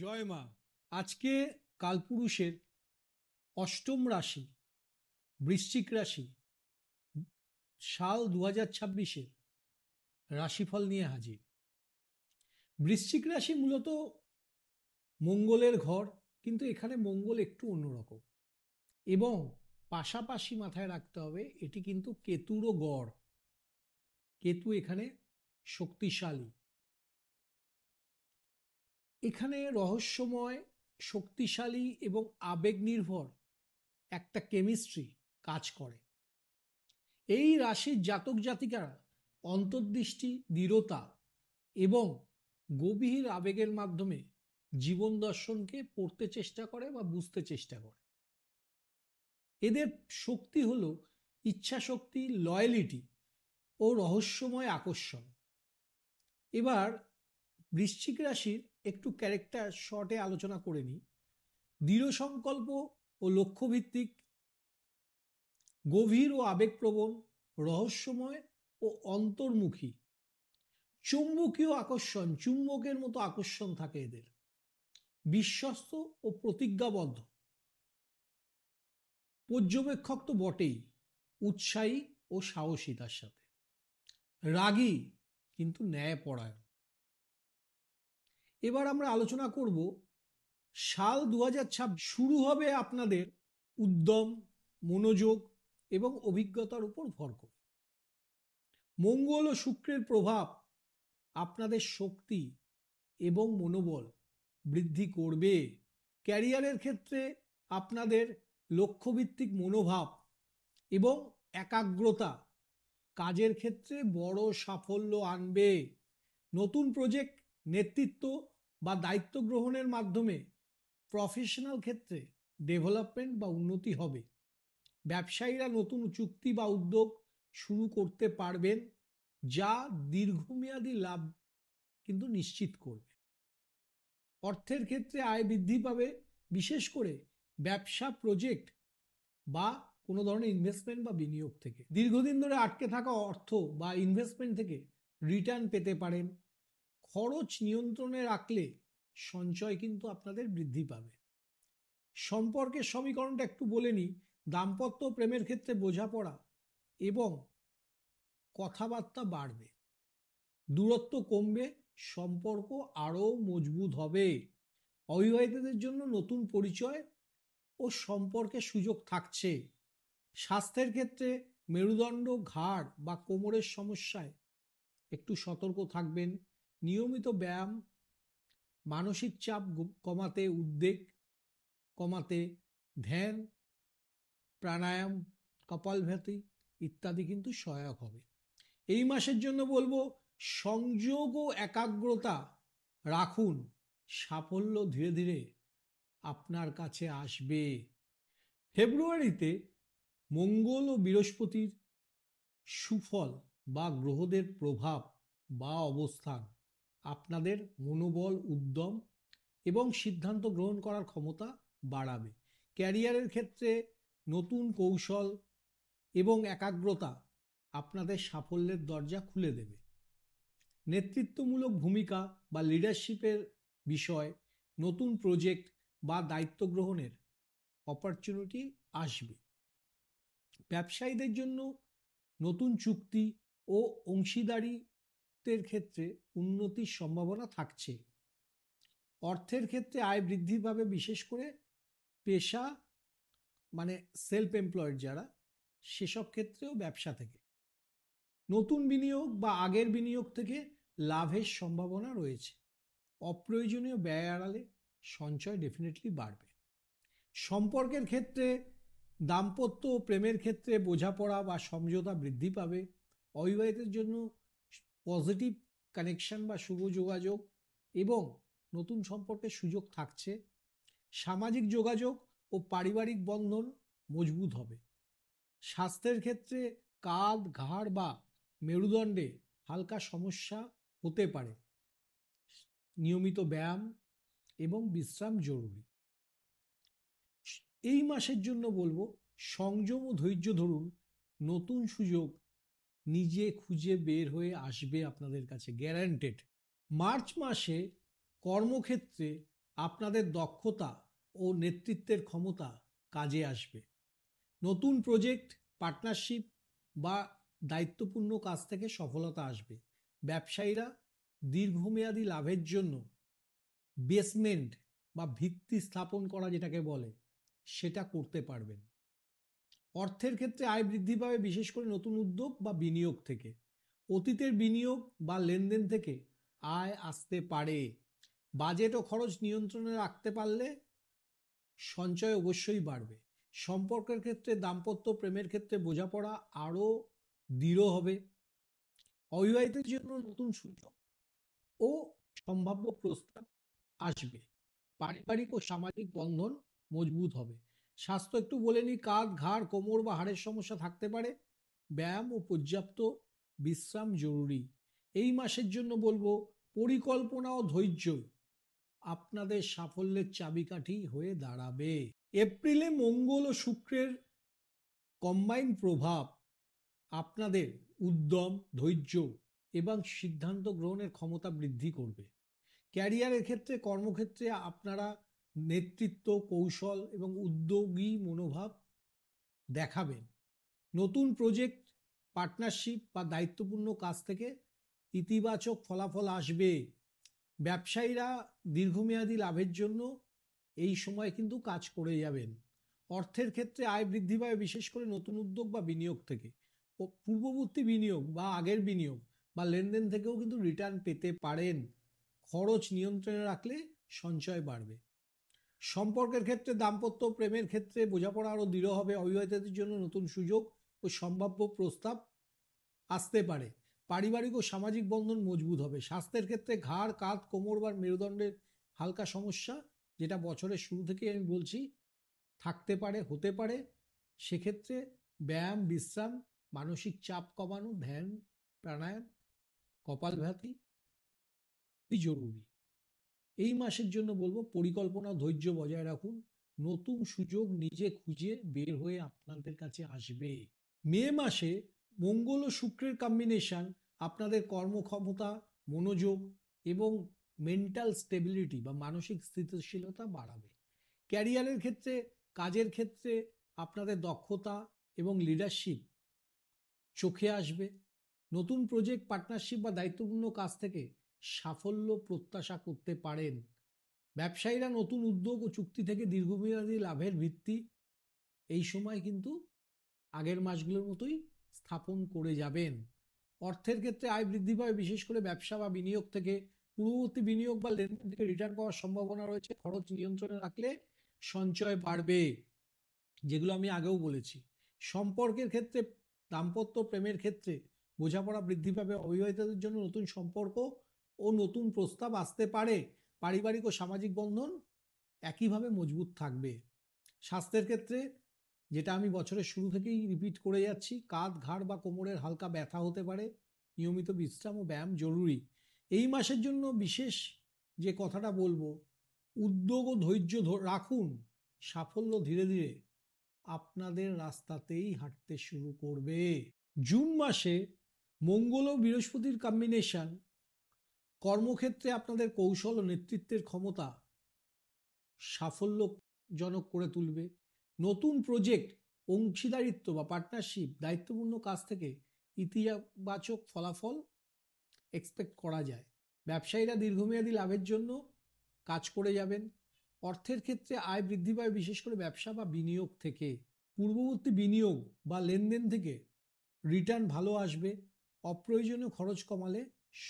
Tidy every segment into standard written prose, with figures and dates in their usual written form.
জয় মা। আজকে কালপুরুষের অষ্টম রাশি বৃশ্চিক রাশি সাল 2026-এর রাশিফল নিয়ে হাজির। বৃশ্চিক রাশি মূলত মঙ্গলের ঘর, কিন্তু এখানে মঙ্গল একটু অন্যরকম এবং পাশাপাশি মাথায় রাখতে হবে এটি কিন্তু কেতুরও গড়। কেতু এখানে শক্তিশালী, এখানে রহস্যময়, শক্তিশালী এবং আবেগ নির্ভর একটা কেমিস্ট্রি কাজ করে। এই রাশির জাতক জাতিকারা অন্তর্দৃষ্টি, দৃঢ়তা এবং গভীর আবেগের মাধ্যমে জীবন দর্শনকে পড়তে চেষ্টা করে বা বুঝতে চেষ্টা করে। এদের শক্তি হলো ইচ্ছা শক্তি, লয়ালিটি ও রহস্যময় আকর্ষণ। এবার বৃশ্চিক রাশির একটু ক্যারেক্টার শর্টে আলোচনা করে নিই। দৃঢ় সংকল্প ও লক্ষ্যভিত্তিক, গভীর ও আবেগপ্রবণ, রহস্যময় ও অন্তর্মুখী, চুম্বকীয় আকর্ষণ, চুম্বকের মতো আকর্ষণ থাকে এদের, বিশ্বস্ত ও প্রতিজ্ঞাবদ্ধ, পর্যবেক্ষক তো বটেই, উৎসাহী ও সাহসিতার সাথে, রাগী কিন্তু ন্যায়পরায়ণ। এবার আমরা আলোচনা করব সাল 2026 শুরু হবে আপনাদের উদ্যম, মনোযোগ এবং অভিজ্ঞতার উপর ভর করে। মঙ্গল ও শুক্রের প্রভাব আপনাদের শক্তি এবং মনোবল বৃদ্ধি করবে। ক্যারিয়ারের ক্ষেত্রে আপনাদের লক্ষ্যভিত্তিক মনোভাব এবং একাগ্রতা কাজের ক্ষেত্রে বড় সাফল্য আনবে। নতুন প্রজেক্ট, নেতৃত্ব বা দায়িত্ব গ্রহণের মাধ্যমে প্রফেশনাল ক্ষেত্রে ডেভেলপমেন্ট বা উন্নতি হবে। ব্যবসায়ীরা নতুন চুক্তি বা উদ্যোগ শুরু করতে পারবেন, যা দীর্ঘমেয়াদী লাভ কিন্তু নিশ্চিত করবে। অর্থের ক্ষেত্রে আয় বৃদ্ধি পাবে, বিশেষ করে ব্যবসা, প্রজেক্ট বা কোনো ধরনের ইনভেস্টমেন্ট বা বিনিয়োগ থেকে। দীর্ঘদিন ধরে আটকে থাকা অর্থ বা ইনভেস্টমেন্ট থেকে রিটার্ন পেতে পারেন। খরচ নিয়ন্ত্রণে রাখলে সঞ্চয় কিন্তু আপনাদের বৃদ্ধি পাবে। সম্পর্কের সমীকরণটা একটু বলে নিই। দাম্পত্য প্রেমের ক্ষেত্রে বোঝাপড়া এবং কথাবার্তা বাড়বে, দূরত্ব কমবে, সম্পর্ক আরও মজবুত হবে। অবিবাহিতদের জন্য নতুন পরিচয় ও সম্পর্কের সুযোগ থাকছে। স্বাস্থ্যের ক্ষেত্রে মেরুদণ্ড, ঘাড় বা কোমরের সমস্যায় একটু সতর্ক থাকবেন। নিয়মিত ব্যায়াম মানসিক চাপ কমাতে, উদ্বেগ কমাতে, ধ্যান, প্রাণায়াম, কপালভাতি ইত্যাদি কিন্তু সহায়ক হবে। এই মাসের জন্য বলবো সংযোগ ও একাগ্রতা রাখুন, সাফল্য ধীরে ধীরে আপনার কাছে আসবে। ফেব্রুয়ারিতে মঙ্গল ও বৃহস্পতির সুফল বা গ্রহদের প্রভাব বা অবস্থান আপনাদের মনোবল, উদ্যম এবং সিদ্ধান্ত গ্রহণ করার ক্ষমতা বাড়াবে। ক্যারিয়ারের ক্ষেত্রে নতুন কৌশল এবং একাগ্রতা আপনাদের সাফল্যের দরজা খুলে দেবে। নেতৃত্বমূলক ভূমিকা বা লিডারশিপের বিষয়, নতুন প্রজেক্ট বা দায়িত্ব গ্রহণের অপরচুনিটি আসবে। ব্যবসায়ীদের জন্য নতুন চুক্তি ও অংশীদারিত্বের ক্ষেত্রে উন্নতির সম্ভাবনা থাকছে। অর্থের ক্ষেত্রে আয় বৃদ্ধি পাবে, বিশেষ করে পেশা মানে সেলফ এমপ্লয়েড যারা, সেসব ক্ষেত্রেও ব্যবসা থেকে। নতুন বিনিয়োগ বা আগের বিনিয়োগ থেকে লাভের সম্ভাবনা রয়েছে। অপ্রয়োজনীয় ব্যয় এড়ালে সঞ্চয় ডেফিনেটলি বাড়বে। সম্পর্কের ক্ষেত্রে দাম্পত্য ও প্রেমের ক্ষেত্রে বোঝাপড়া বা সমঝোতা বৃদ্ধি পাবে। অবিবাহিতের জন্য পজিটিভ কানেকশন বা শুভ যোগাযোগ এবং নতুন সম্পর্কের সুযোগ থাকছে। সামাজিক যোগাযোগ ও পারিবারিক বন্ধন মজবুত হবে। স্বাস্থ্যের ক্ষেত্রে কাঁধ, ঘাড় বা মেরুদণ্ডে হালকা সমস্যা হতে পারে। নিয়মিত ব্যায়াম এবং বিশ্রাম জরুরি। এই মাসের জন্য বলবো সংযম ও ধৈর্য ধরুন, নতুন সুযোগ নিজে খুঁজে বের হয়ে আসবে আপনাদের কাছে, গ্যারান্টেড। মার্চ মাসে কর্মক্ষেত্রে আপনাদের দক্ষতা ও নেতৃত্বের ক্ষমতা কাজে আসবে। নতুন প্রজেক্ট, পার্টনারশিপ বা দায়িত্বপূর্ণ কাজ থেকে সফলতা আসবে। ব্যবসায়ীরা দীর্ঘমেয়াদী লাভের জন্য বেসমেন্ট বা ভিত্তি স্থাপন করা যেটাকে বলে সেটা করতে পারবেন। অর্থের ক্ষেত্রে আয় বৃদ্ধি পাবে, বিশেষ করে নতুন উদ্যোগ বা বিনিয়োগ থেকে। অতীতের বিনিয়োগ বা লেনদেন থেকে আয় আসতে পারে। বাজেট ও খরচ নিয়ন্ত্রণে রাখতে পারলে সঞ্চয় অবশ্যই বাড়বে। সম্পর্কের ক্ষেত্রে, দাম্পত্য প্রেমের ক্ষেত্রে বোঝাপড়া আরও দৃঢ় হবে। অবিবাহিতের জন্য নতুন সুযোগ ও সম্ভাব্য প্রস্তাব আসবে। পারিবারিক ও সামাজিক বন্ধন মজবুত হবে। স্বাস্থ্য একটু বলে নিই, কাঁধ, ঘাড়, কোমর বা হাড়ের সমস্যা থাকতে পারে। ব্যায়াম ও পর্যাপ্ত বিশ্রাম জরুরি। এই মাসের জন্য বলবো, পরিকল্পনা ও ধৈর্য আপনাদের সাফল্যের চাবিকাঠি হয়ে দাঁড়াবে। এপ্রিলে মঙ্গল ও শুক্রের কম্বাইন প্রভাব আপনাদের উদ্যম, ধৈর্য এবং সিদ্ধান্ত গ্রহণের ক্ষমতা বৃদ্ধি করবে। ক্যারিয়ারের ক্ষেত্রে, কর্মক্ষেত্রে আপনারা নেতৃত্ব, কৌশল এবং উদ্যোগী মনোভাব দেখাবেন। নতুন প্রজেক্ট, পার্টনারশিপ বা দায়িত্বপূর্ণ কাজ থেকে ইতিবাচক ফলাফল আসবে। ব্যবসায়ীরা দীর্ঘমেয়াদী লাভের জন্য এই সময় কিন্তু কাজ করে যাবেন। অর্থের ক্ষেত্রে আয় বৃদ্ধি পাবে, বিশেষ করে নতুন উদ্যোগ বা বিনিয়োগ থেকে। ও পূর্ববর্তী বিনিয়োগ বা আগের বিনিয়োগ বা লেনদেন থেকেও কিন্তু রিটার্ন পেতে পারেন। খরচ নিয়ন্ত্রণে রাখলে সঞ্চয় বাড়বে। সম্পর্কের ক্ষেত্রে, দাম্পত্য প্রেমের ক্ষেত্রে বোঝাপড়া আরও দৃঢ় হবে। অবিবাহিতদের জন্য নতুন সুযোগ ও সম্ভাব্য প্রস্তাব আসতে পারে। পারিবারিক ও সামাজিক বন্ধন মজবুত হবে। স্বাস্থ্যের ক্ষেত্রে ঘাড়, কাঁধ, কোমর বা মেরুদণ্ডের হালকা সমস্যা, যেটা বছরের শুরু থেকেই আমি বলছি, থাকতে পারে, হতে পারে। সেক্ষেত্রে ব্যায়াম, বিশ্রাম, মানসিক চাপ কমানো, ধ্যান, প্রাণায়াম, কপালভাতি জরুরি। এই মাসের জন্য বলবো, পরিকল্পনা, ধৈর্য বজায় রাখুন। নতুন সুযোগ নিজে খুঁজে বের হয়ে আপনাদের কাছে আসবে। মে মাসে মঙ্গল ও শুক্রের কম্বিনেশন আপনাদের কর্মক্ষমতা, মনোযোগ এবং মেন্টাল স্টেবিলিটি বা মানসিক স্থিতিশীলতা বাড়াবে। ক্যারিয়ারের ক্ষেত্রে, কাজের ক্ষেত্রে আপনাদের দক্ষতা এবং লিডারশিপ চোখে আসবে। নতুন প্রজেক্ট, পার্টনারশিপ বা দায়িত্বপূর্ণ কাজ থেকে সাফল্য প্রত্যাশা করতে পারেন। ব্যবসায়ীরা নতুন উদ্যোগ ও চুক্তি থেকে দীর্ঘমেয়াদী লাভের ভিত্তি এই সময় কিন্তু আগের মাসগুলোর মতোই স্থাপন করে যাবেন। অর্থের ক্ষেত্রে আয় বৃদ্ধি পাবে, বিশেষ করে ব্যবসা বা বিনিয়োগ থেকে। পূর্ববর্তী বিনিয়োগ বা লেনদেন থেকে রিটার্ন পাওয়ার সম্ভাবনা রয়েছে। খরচ নিয়ন্ত্রণে রাখলে সঞ্চয় বাড়বে, যেগুলো আমি আগেও বলেছি। সম্পর্কের ক্ষেত্রে, দাম্পত্য প্রেমের ক্ষেত্রে বোঝাপড়া বৃদ্ধি পাবে। অবিবাহিতদের জন্য নতুন সম্পর্ক ও নতুন প্রস্তাব আসতে পারে। পারিবারিক ও সামাজিক বন্ধন একইভাবে মজবুত থাকবে। স্বাস্থ্যের ক্ষেত্রে, যেটা আমি বছরের শুরু থেকেই রিপিট করে যাচ্ছি, কাঁধ, ঘাড় বা কোমরের হালকা ব্যথা হতে পারে। নিয়মিত বিশ্রাম ও ব্যায়াম জরুরি। এই মাসের জন্য বিশেষ যে কথাটা বলবো, উদ্যোগ ও ধৈর্য রাখুন। সাফল্য ধীরে ধীরে আপনাদের রাস্তাতেই হাঁটতে শুরু করবে। জুন মাসে মঙ্গল ও বৃহস্পতির কম্বিনেশন কর্মক্ষেত্রে আপনাদের কৌশল ও নেতৃত্বের ক্ষমতা সাফল্যজনক করে তুলবে। নতুন প্রজেক্ট, অংশীদারিত্ব বা পার্টনারশিপ, দায়িত্বপূর্ণ কাজ থেকে ইতিবাচক ফলাফল এক্সপেক্ট করা যায়। ব্যবসায়ীরা দীর্ঘমেয়াদী লাভের জন্য কাজ করে যাবেন। অর্থের ক্ষেত্রে আয় বৃদ্ধি পায়, বিশেষ করে ব্যবসা বা বিনিয়োগ থেকে। পূর্ববর্তী বিনিয়োগ বা লেনদেন থেকে রিটার্ন ভালো আসবে। অপ্রয়োজনীয় খরচ কমালে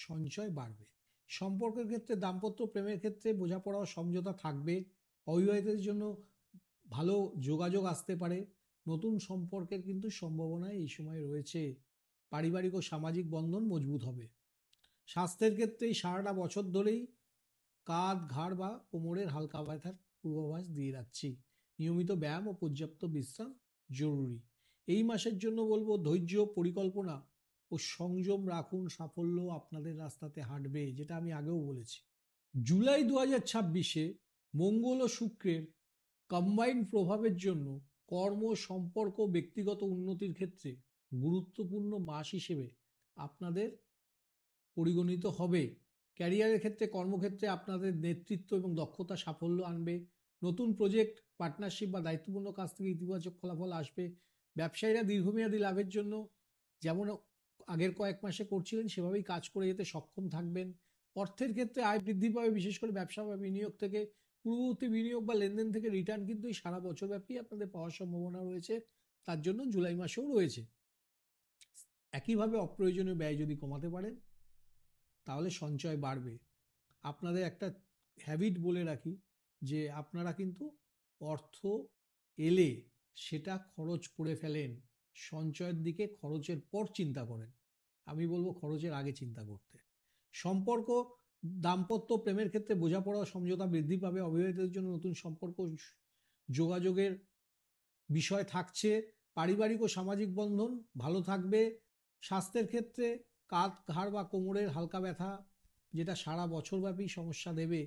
সঞ্চয় বাড়বে। সম্পর্কের ক্ষেত্রে, দাম্পত্য প্রেমের ক্ষেত্রে বোঝাপড়া ও সমঝোতা থাকবে। অবিবাহিতদের জন্য ভালো যোগাযোগ আসতে পারে। নতুন সম্পর্কের কিন্তু সম্ভাবনা এই সময় রয়েছে। পারিবারিক ও সামাজিক বন্ধন মজবুত হবে। স্বাস্থ্যের ক্ষেত্রে সারাটা বছর ধরেই কাঁধ, ঘাড় বা কোমরের হালকা ব্যথার পূর্বাভাস দিয়ে রাখছি। নিয়মিত ব্যায়াম ও পর্যাপ্ত বিশ্রাম জরুরি। এই মাসের জন্য বলবো, ধৈর্য, পরিকল্পনা ও সংযম রাখুন। সাফল্য আপনাদের রাস্তাতে হাঁটবে, যেটা আমি আগেও বলেছি। জুলাই 2026-এ মঙ্গল ও শুক্রের কম্বাইন প্রভাবের জন্য কর্ম, সম্পর্ক, ব্যক্তিগত উন্নতির ক্ষেত্রে গুরুত্বপূর্ণ মাস হিসেবে আপনাদের পরিগণিত হবে। ক্যারিয়ারের ক্ষেত্রে কর্মক্ষেত্রে আপনাদের নেতৃত্ব এবং দক্ষতা সাফল্য আনবে। নতুন প্রজেক্ট, পার্টনারশিপ বা দায়িত্বপূর্ণ কাজ থেকে ইতিবাচক ফলাফল আসবে। ব্যবসায়ীরা দীর্ঘমেয়াদী লাভের জন্য যেমন আগের কয়েক মাসে করছিলেন সেভাবেই কাজ করে যেতে সক্ষম থাকবেন। অর্থের ক্ষেত্রে আয় বৃদ্ধি পাবে, বিশেষ করে ব্যবসা বা বিনিয়োগ থেকে। পূর্ববর্তী বিনিয়োগ বা লেনদেন থেকে রিটার্ন কিন্তু এই সারা বছরব্যাপী আপনাদের পাওয়ার সম্ভাবনা রয়েছে, তার জন্য জুলাই মাসেও রয়েছে। একইভাবে অপ্রয়োজনীয় ব্যয় যদি কমাতে পারেন তাহলে সঞ্চয় বাড়বে। আপনাদের একটা হ্যাবিট বলে রাখি যে আপনারা কিন্তু অর্থ এলে সেটা খরচ করে ফেলেন, সঞ্চয়ের দিকে খরচের পর চিন্তা করেন। আমি বলবো খরচের আগে চিন্তা করতে। সম্পর্ক, দাম্পত্য প্রেমের ক্ষেত্রে বোঝাপড়া সমঝোতা বৃদ্ধি পাবে। অবিবাহিতদের জন্য নতুন সম্পর্ক যোগাযোগের বিষয় থাকছে। পারিবারিক ও সামাজিক বন্ধন ভালো থাকবে। স্বাস্থ্যের ক্ষেত্রে কাঁধ, ঘাড় বা কোমরের হালকা ব্যথা, যেটা সারা বছরব্যাপী সমস্যা দেবে,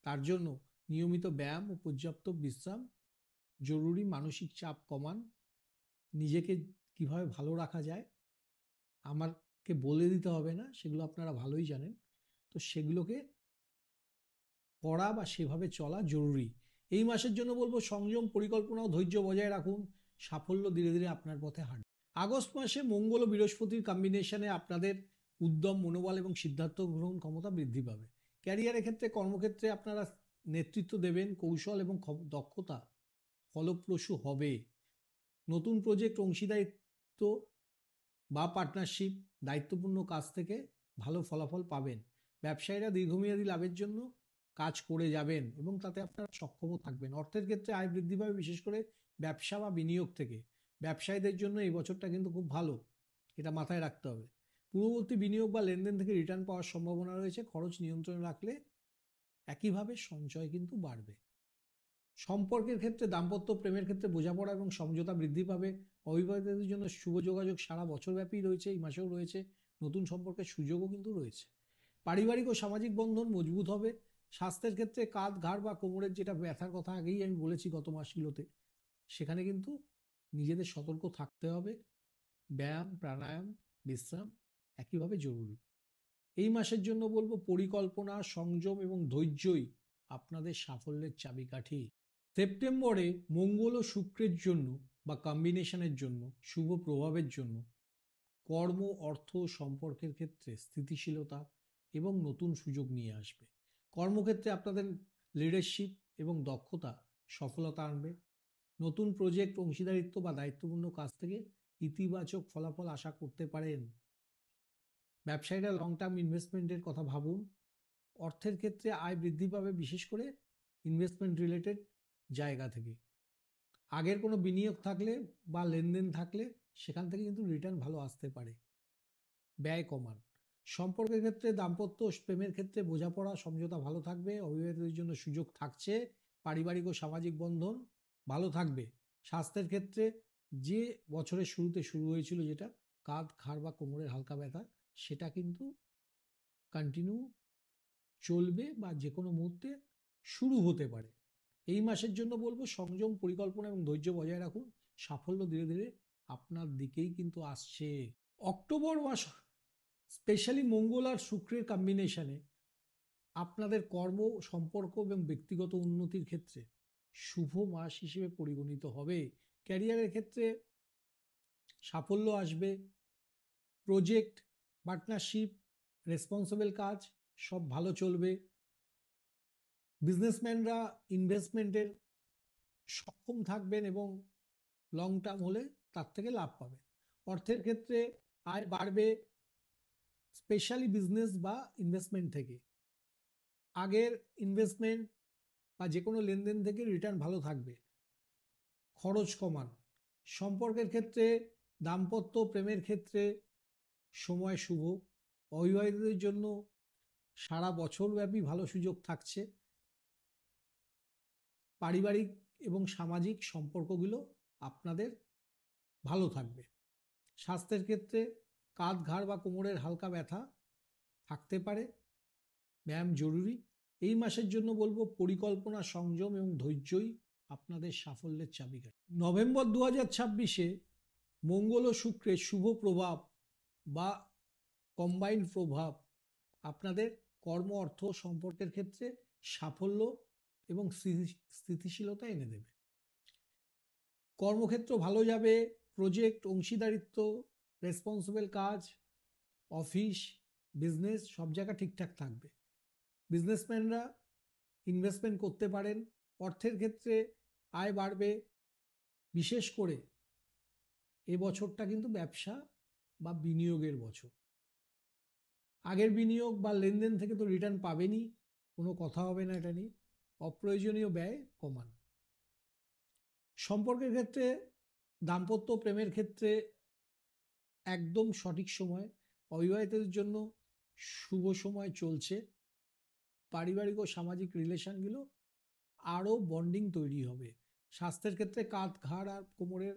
তার জন্য নিয়মিত ব্যায়াম ও পর্যাপ্ত বিশ্রাম জরুরি। মানসিক চাপ কমান। নিজেকে কিভাবে ভালো রাখা যায় আমাকে বলে দিতে হবে না, সেগুলো আপনারা ভালোই জানেন। তো সেগুলোকে করা বা সেভাবে চলা জরুরি। এই মাসের জন্য বলবো সংযম, পরিকল্পনা ও ধৈর্য বজায় রাখুন। সাফল্য ধীরে ধীরে আপনার পথে হাঁটবে। আগস্ট মাসে মঙ্গল ও বৃহস্পতির কম্বিনেশনে আপনাদের উদ্যম, মনোবল এবং সিদ্ধান্ত গ্রহণ ক্ষমতা বৃদ্ধি পাবে। ক্যারিয়ারের ক্ষেত্রে কর্মক্ষেত্রে আপনারা নেতৃত্ব দেবেন, কৌশল এবং দক্ষতা ফলপ্রসূ হবে। নতুন প্রজেক্ট, অংশীদারিত্ব বা পার্টনারশিপ, দায়িত্বপূর্ণ কাজ থেকে ভালো ফলাফল পাবেন। ব্যবসায়ীরা দীর্ঘমেয়াদী লাভের জন্য কাজ করে যাবেন এবং তাতে আপনারা সক্ষমও থাকবেন। অর্থের ক্ষেত্রে আয় বৃদ্ধি পাবে, বিশেষ করে ব্যবসা বা বিনিয়োগ থেকে। ব্যবসায়ীদের জন্য এই বছরটা কিন্তু খুব ভালো, এটা মাথায় রাখতে হবে। পূর্ববর্তী বিনিয়োগ বা লেনদেন থেকে রিটার্ন পাওয়ার সম্ভাবনা রয়েছে। খরচ নিয়ন্ত্রণে রাখলে একইভাবে সঞ্চয় কিন্তু বাড়বে। সম্পর্কের ক্ষেত্রে দাম্পত্য প্রেমের ক্ষেত্রে বোঝাপড়া এবং সমঝোতা বৃদ্ধি পাবে। অবিবাহিতদের জন্য শুভ যোগাযোগ সারা বছরব্যাপী রয়েছে, এই মাসেও রয়েছে। নতুন সম্পর্কের সুযোগও কিন্তু রয়েছে। পারিবারিক ও সামাজিক বন্ধন মজবুত হবে। স্বাস্থ্যের ক্ষেত্রে কাঁধ, ঘাড় বা কোমরের যেটা ব্যথার কথা আগেই আমি বলেছি গত মাসগুলোতে, সেখানে কিন্তু নিজেদের সতর্ক থাকতে হবে। ব্যায়াম, প্রাণায়াম, বিশ্রাম একইভাবে জরুরি। এই মাসের জন্য বলবো পরিকল্পনা, সংযম এবং ধৈর্যই আপনাদের সাফল্যের চাবিকাঠি। সেপ্টেম্বরে মঙ্গল ও শুক্রের জন্য বা কম্বিনেশনের জন্য শুভ প্রভাবের জন্য কর্ম, অর্থ, সম্পর্কের ক্ষেত্রে স্থিতিশীলতা এবং নতুন সুযোগ নিয়ে আসবে। কর্মক্ষেত্রে আপনাদের লিডারশিপ এবং দক্ষতা সফলতা আনবে। নতুন প্রজেক্ট, অংশীদারিত্ব বা দায়িত্বপূর্ণ কাজ থেকে ইতিবাচক ফলাফল আশা করতে পারেন। ব্যবসায়ীরা লং টার্ম ইনভেস্টমেন্টের কথা ভাবুন। অর্থের ক্ষেত্রে আয় বৃদ্ধি পাবে, বিশেষ করে ইনভেস্টমেন্ট রিলেটেড জায়গা থেকে। আগের কোনো বিনিয়োগ থাকলে বা লেনদেন থাকলে সেখান থেকে কিন্তু রিটার্ন ভালো আসতে পারে। ব্যয় কমান। সম্পর্কের ক্ষেত্রে দাম্পত্য প্রেমের ক্ষেত্রে বোঝাপড়া সমঝোতা ভালো থাকবে। অবিবাহিতদের জন্য সুযোগ থাকছে। পারিবারিক ও সামাজিক বন্ধন ভালো থাকবে। স্বাস্থ্যের ক্ষেত্রে যে বছরের শুরুতে শুরু হয়েছিল, যেটা কাঁধ, ঘাড় বা কোমরের হালকা ব্যথা, সেটা কিন্তু কন্টিনিউ চলবে বা যে কোনো মুহূর্তে শুরু হতে পারে। এই মাসের জন্য বলবো সংযম, পরিকল্পনা এবং ধৈর্য বজায় রাখুন। সাফল্য ধীরে ধীরে আপনার দিকেই কিন্তু আসছে। অক্টোবর মাস স্পেশালি মঙ্গল আর শুক্রের কম্বিনেশনে আপনাদের কর্ম, সম্পর্ক এবং ব্যক্তিগত উন্নতির ক্ষেত্রে শুভ মাস হিসেবে পরিগণিত হবে। ক্যারিয়ারের ক্ষেত্রে সাফল্য আসবে। প্রজেক্ট, পার্টনারশিপ, রেসপন্সিবল কাজ সব ভালো চলবে। বিজনেসম্যানরা ইনভেস্টমেন্টের সক্ষম থাকবেন এবং লং টার্ম হলে তার থেকে লাভ পাবেন। অর্থের ক্ষেত্রে আয় বাড়বে, স্পেশালি বিজনেস বা ইনভেস্টমেন্ট থেকে। আগের ইনভেস্টমেন্ট বা যে কোনো লেনদেন থেকে রিটার্ন ভালো থাকবে। খরচ কমান। সম্পর্কের ক্ষেত্রে দাম্পত্য প্রেমের ক্ষেত্রে সময় শুভ। অবিবাহিতদের জন্য সারা বছরব্যাপী ভালো সুযোগ থাকছে। পারিবারিক এবং সামাজিক সম্পর্কগুলো আপনাদের ভালো থাকবে। স্বাস্থ্যের ক্ষেত্রে কাঁধ, ঘাড় বা কোমরের হালকা ব্যথা থাকতে পারে, ব্যায়াম জরুরি। এই মাসের জন্য বলবো পরিকল্পনা, সংযম এবং ধৈর্যই আপনাদের সাফল্যের চাবিকাঠি। নভেম্বর 2026-এ মঙ্গল ও শুক্রের শুভ প্রভাব বা কম্বাইন্ড প্রভাব আপনাদের কর্ম, অর্থ, সম্পর্কের ক্ষেত্রে সাফল্য এবং স্থিতিশীলতা এনে দেবে। কর্মক্ষেত্র ভালো যাবে, প্রজেক্ট, অংশীদারিত্ব, রেসপন্সিবল কাজ, অফিস, বিজনেস সব জায়গা ঠিকঠাক থাকবে। বিজনেসম্যানরা ইনভেস্টমেন্ট করতে পারেন। অর্থের ক্ষেত্রে আয় বাড়বে। বিশেষ করে এ বছরটা কিন্তু ব্যবসা বা বিনিয়োগের বছর। আগের বিনিয়োগ বা লেনদেন থেকে তো রিটার্ন পাবেনই, কোনো কথা হবে না এটা নিয়ে। অপ্রয়োজনীয় ব্যয় কমান। সম্পর্কের ক্ষেত্রে, দাম্পত্য প্রেমের ক্ষেত্রে একদম সঠিক সময়। অবিবাহিতদের জন্য শুভ সময় চলছে। পারিবারিক ও সামাজিক রিলেশনগুলো আরও বন্ডিং তৈরি হবে। স্বাস্থ্যের ক্ষেত্রে কাঁধ, ঘাড় আর কোমরের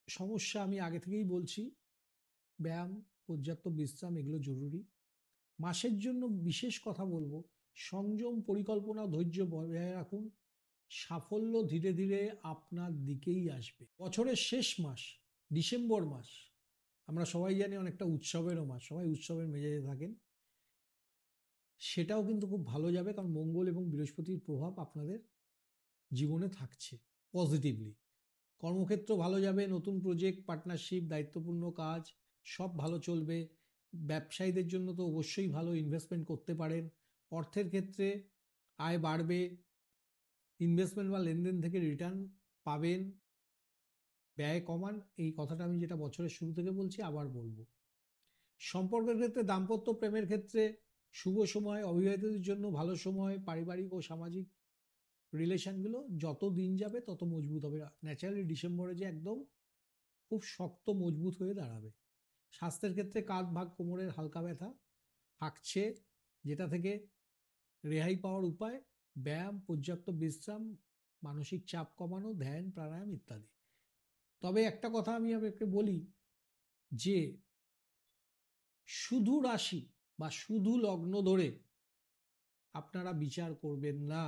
সমস্যা আমি আগে থেকেই বলছি, ব্যায়াম, পর্যাপ্ত বিশ্রাম এগুলো জরুরি। মাসের জন্য বিশেষ কথা বলবো, সংযম, পরিকল্পনা, ধৈর্য বজায় রাখুন। সাফল্য ধীরে ধীরে আপনার দিকেই আসবে। বছরের শেষ মাস ডিসেম্বর মাস, আমরা সবাই জানি অনেকটা উৎসবেরও মাস, সবাই উৎসবের মেজাজে থাকেন। সেটাও কিন্তু খুব ভালো যাবে, কারণ মঙ্গল এবং বৃহস্পতির প্রভাব আপনাদের জীবনে থাকছে পজিটিভলি। কর্মক্ষেত্র ভালো যাবে, নতুন প্রজেক্ট, পার্টনারশিপ, দায়িত্বপূর্ণ কাজ সব ভালো চলবে। ব্যবসায়ীদের জন্য তো অবশ্যই ভালো, ইনভেস্টমেন্ট করতে পারেন। অর্থের ক্ষেত্রে আয় বাড়বে, ইনভেস্টমেন্ট বা লেনদেন থেকে রিটার্ন পাবেন। ব্যয় কমান, এই কথাটা আমি যেটা বছরের শুরু থেকে বলছি আবার বলবো। সম্পর্কের ক্ষেত্রে, দাম্পত্য প্রেমের ক্ষেত্রে শুভ সময়, অবিবাহিতদের জন্য ভালো সময়। পারিবারিক ও সামাজিক রিলেশনগুলো যত দিন যাবে তত মজবুত হবে। ন্যাচারালি ডিসেম্বরে যে একদম খুব শক্ত মজবুত হয়ে দাঁড়াবে। স্বাস্থ্যের ক্ষেত্রে কাঁধ, ভাগ, কোমরের হালকা ব্যথা থাকছে, যেটা থেকে রেহাই পাওয়ার উপায় ব্যায়াম, পর্যাপ্ত বিশ্রাম, মানসিক চাপ কমানো, ধ্যান, প্রাণায়াম ইত্যাদি। তবে একটা কথা আমি আপনাকে বলি যে শুধু রাশি বা শুধু লগ্ন ধরে আপনারা বিচার করবেন না।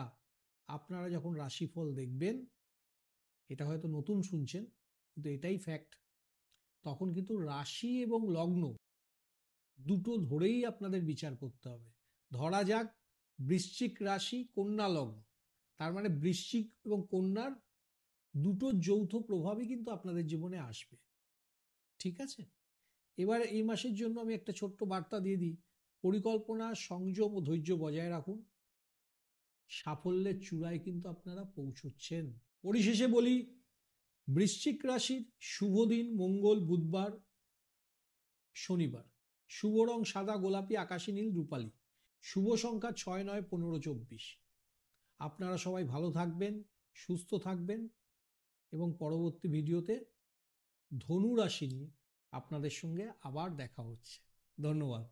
আপনারা যখন রাশিফল দেখবেন, এটা হয়তো নতুন শুনছেন কিন্তু এটাই ফ্যাক্ট, তখন কিন্তু রাশি এবং লগ্ন দুটো ধরেই আপনাদের বিচার করতে হবে। ধরা যাক বৃশ্চিক রাশি, কন্যা লগ্ন, তার মানে বৃশ্চিক এবং কন্যার দুটো যৌথ প্রভাবই কিন্তু আপনাদের জীবনে আসবে। ঠিক আছে? এবার এই মাসের জন্য আমি একটা ছোট্ট বার্তা দিয়ে দিই, পরিকল্পনা, সংযম ও ধৈর্য বজায় রাখুন। সাফল্যের চূড়ায় কিন্তু আপনারা পৌঁছচ্ছেন। পরিশেষে বলি, বৃশ্চিক রাশির শুভ দিন মঙ্গল, বুধবার, শনিবার। শুভ রং সাদা, গোলাপি, আকাশী নীল, রূপালী। শুভ সংখ্যা 6, 9, 15, 24। আপনারা সবাই ভালো থাকবেন, সুস্থ থাকবেন এবং পরবর্তী ভিডিওতে ধনু রাশি নিয়ে আপনাদের সঙ্গে আবার দেখা হচ্ছে। ধন্যবাদ।